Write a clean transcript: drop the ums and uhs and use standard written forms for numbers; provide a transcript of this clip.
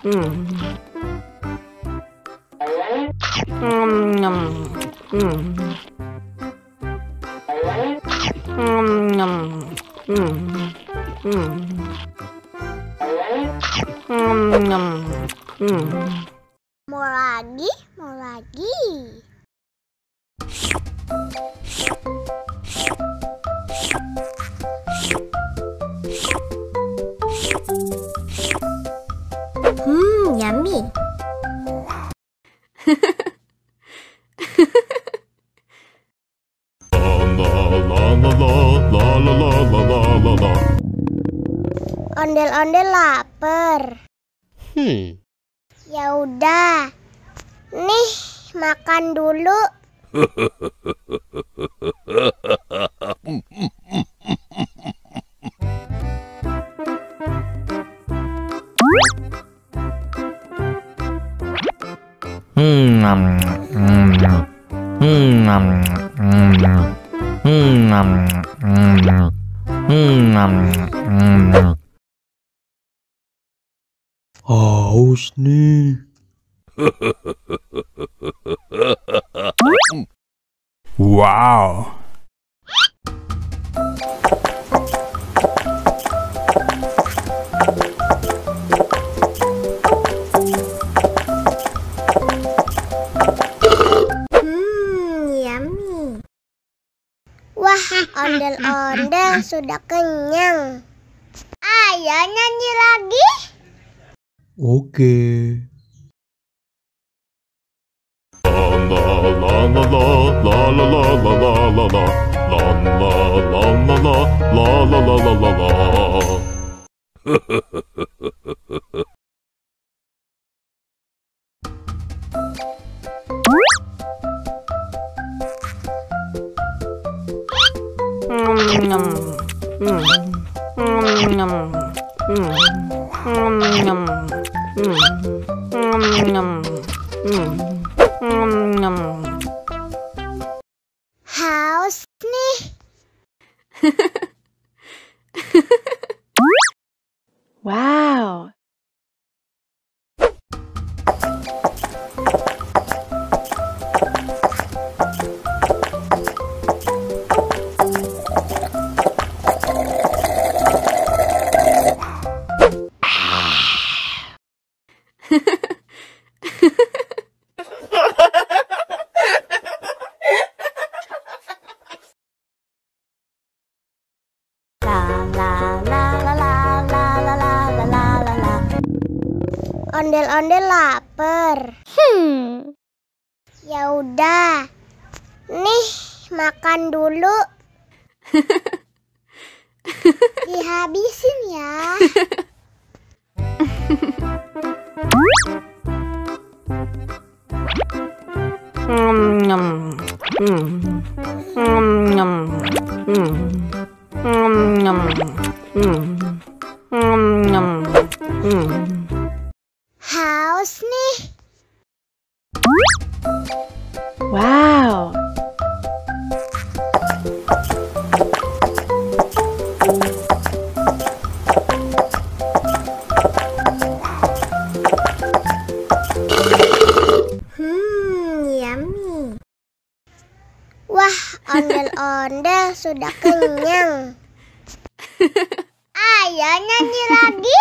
Mau lagi, mau lagi. Yummy. Ondel-ondel lapar. Ya udah. Nih, makan dulu. Haus nih. Wow. Yummy. Wah, ondel-ondel sudah kenyang. Ayo nyanyi lagi. Oke. Haus nih. Wow. Ondel-ondel lapar. Ya udah. Nih, makan dulu. Dihabisin ya. Haus nih. Wow. Yummy. Wah, ondel-ondel sudah kenyang. Ayo nyanyi lagi.